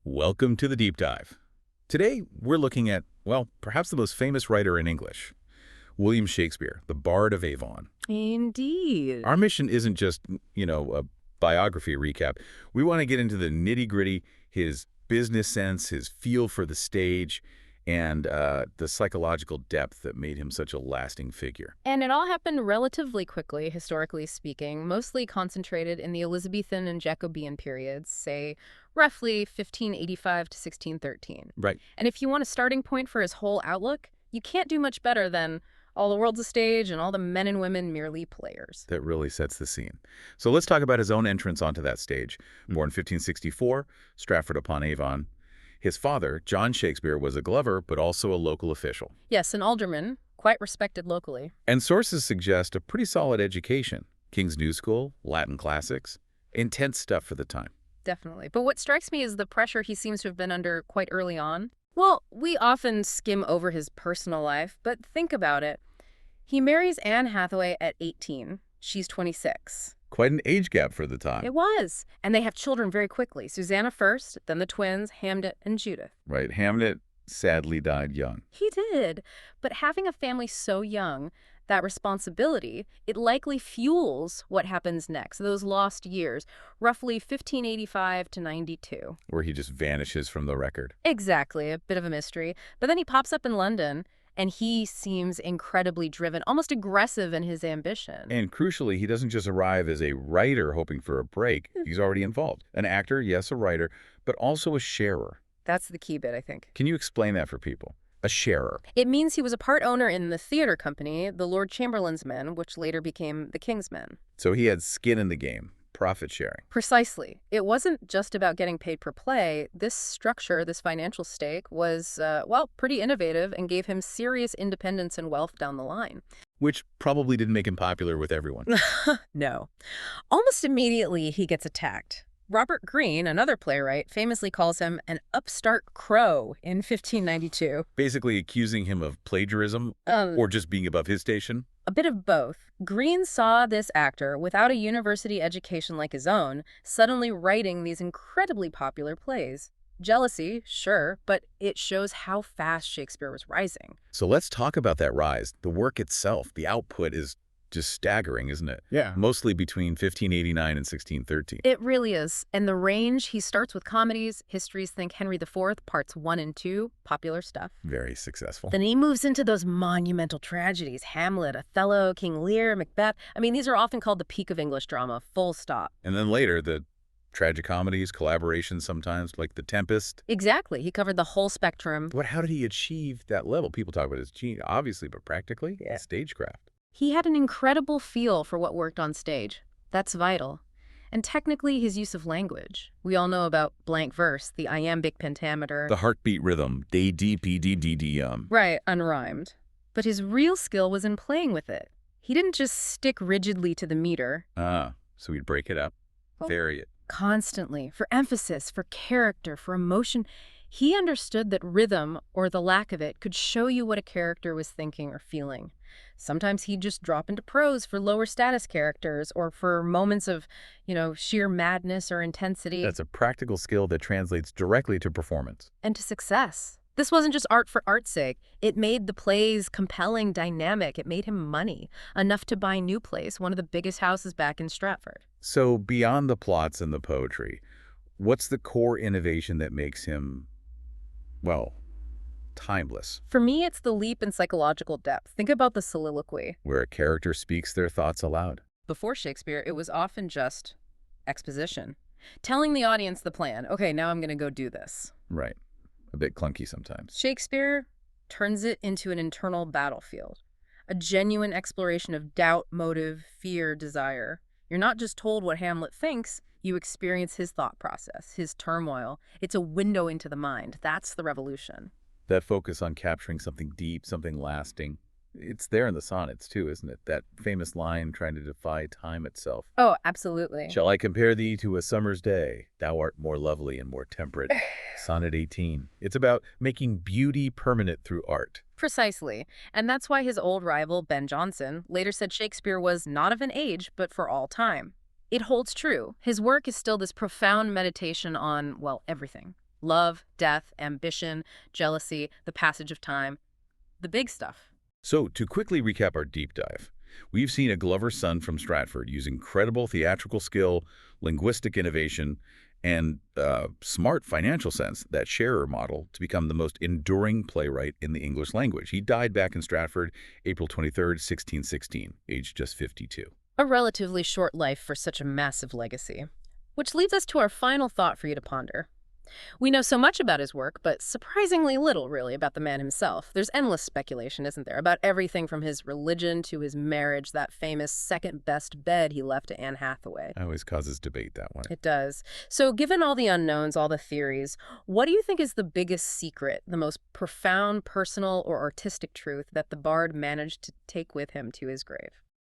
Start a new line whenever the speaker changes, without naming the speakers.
Welcome to the Deep Dive. Today, we're looking at, well, perhaps the most famous writer in English, William Shakespeare, the Bard of Avon.
Indeed.
Our mission isn't just, a biography recap. We want to get into the nitty-gritty, his business sense, his feel for the stage, and the psychological depth that made him such a lasting figure.
And it all happened relatively quickly, historically speaking, mostly concentrated in the Elizabethan and Jacobean periods, say roughly 1585 to 1613.
Right.
And if you want a starting point for his whole outlook, you can't do much better than all the world's a stage and all the men and women merely players.
That really sets the scene. So let's talk about his own entrance onto that stage. Born 1564, Stratford-upon-Avon. His father, John Shakespeare, was a glover, but also a local official.
Yes, an alderman, quite respected locally.
And sources suggest a pretty solid education. King's New School, Latin classics, intense stuff for the time.
Definitely. But what strikes me is the pressure he seems to have been under quite early on. Well, we often skim over his personal life, but think about it. He marries Anne Hathaway at 18. She's 26.
Quite an age gap for the time.
It was. And they have children very quickly. Susanna first, then the twins, Hamnet and Judith.
Right. Hamnet sadly died young.
He did. But having a family so young, that responsibility, it likely fuels what happens next, those lost years, roughly 1585 to 92.
Where he just vanishes from the record.
Exactly, a bit of a mystery. But then he pops up in London, and he seems incredibly driven, almost aggressive in his ambition.
And crucially, he doesn't just arrive as a writer hoping for a break. He's already involved. An actor, yes, a writer, but also a sharer.
That's the key bit, I think.
Can you explain that for people? A sharer.
It means he was a part owner in the theater company, the Lord Chamberlain's Men, which later became the King's Men.
So he had skin in the game. Profit sharing.
Precisely. It wasn't just about getting paid per play. This structure, this financial stake, was, pretty innovative and gave him serious independence and wealth down the line.
Which probably didn't make him popular with everyone.
No. Almost immediately, he gets attacked. Robert Greene, another playwright, famously calls him an upstart crow in 1592.
Basically accusing him of plagiarism or just being above his station.
A bit of both. Greene saw this actor, without a university education like his own, suddenly writing these incredibly popular plays. Jealousy, sure, but it shows how fast Shakespeare was rising.
So let's talk about that rise. The work itself, the output is just staggering, isn't it?
Yeah.
Mostly between 1589 and 1613.
It really is. And the range, he starts with comedies, histories, think Henry IV, parts 1 and 2, popular stuff.
Very successful.
Then he moves into those monumental tragedies, Hamlet, Othello, King Lear, Macbeth. I mean, these are often called the peak of English drama, full stop.
And then later, the tragicomedies, collaborations sometimes, like The Tempest.
Exactly. He covered the whole spectrum.
How did he achieve that level? People talk about his genius, obviously, but practically, stagecraft.
He had an incredible feel for what worked on stage. That's vital. And technically, his use of language. We all know about blank verse, the iambic pentameter.
The heartbeat rhythm, D-D-P-D-D-D.
Right, unrhymed. But his real skill was in playing with it. He didn't just stick rigidly to the meter.
So he'd break it up, vary it.
Constantly, for emphasis, for character, for emotion. He understood that rhythm, or the lack of it, could show you what a character was thinking or feeling. Sometimes he'd just drop into prose for lower status characters or for moments of, sheer madness or intensity.
That's a practical skill that translates directly to performance.
And to success. This wasn't just art for art's sake. It made the plays compelling, dynamic. It made him money, enough to buy New Place, one of the biggest houses back in Stratford.
So beyond the plots and the poetry, what's the core innovation that makes him, timeless?
For me, it's the leap in psychological depth. Think about the soliloquy.
Where a character speaks their thoughts aloud.
Before Shakespeare, it was often just exposition. Telling the audience the plan. Okay, now I'm going to go do this.
Right. A bit clunky sometimes.
Shakespeare turns it into an internal battlefield. A genuine exploration of doubt, motive, fear, desire. You're not just told what Hamlet thinks, you experience his thought process, his turmoil. It's a window into the mind. That's the revolution.
That focus on capturing something deep, something lasting. It's there in the sonnets, too, isn't it? That famous line trying to defy time itself.
Oh, absolutely.
Shall I compare thee to a summer's day? Thou art more lovely and more temperate. Sonnet 18. It's about making beauty permanent through art.
Precisely. And that's why his old rival, Ben Jonson, later said Shakespeare was not of an age, but for all time. It holds true. His work is still this profound meditation on, everything. Love, death, ambition, jealousy, the passage of time. The big stuff.
So, to quickly recap our deep dive, we've seen a Glover's son from Stratford use incredible theatrical skill, linguistic innovation, and smart financial sense, that sharer model, to become the most enduring playwright in the English language. He died back in Stratford, April 23rd, 1616, aged just 52.
A relatively short life for such a massive legacy. Which leads us to our final thought for you to ponder. We know so much about his work, but surprisingly little, really, about the man himself. There's endless speculation, isn't there, about everything from his religion to his marriage, that famous second-best bed he left to Anne Hathaway.
Always causes debate, that one.
It does. So given all the unknowns, all the theories, what do you think is the biggest secret, the most profound personal or artistic truth that the bard managed to take with him to his grave?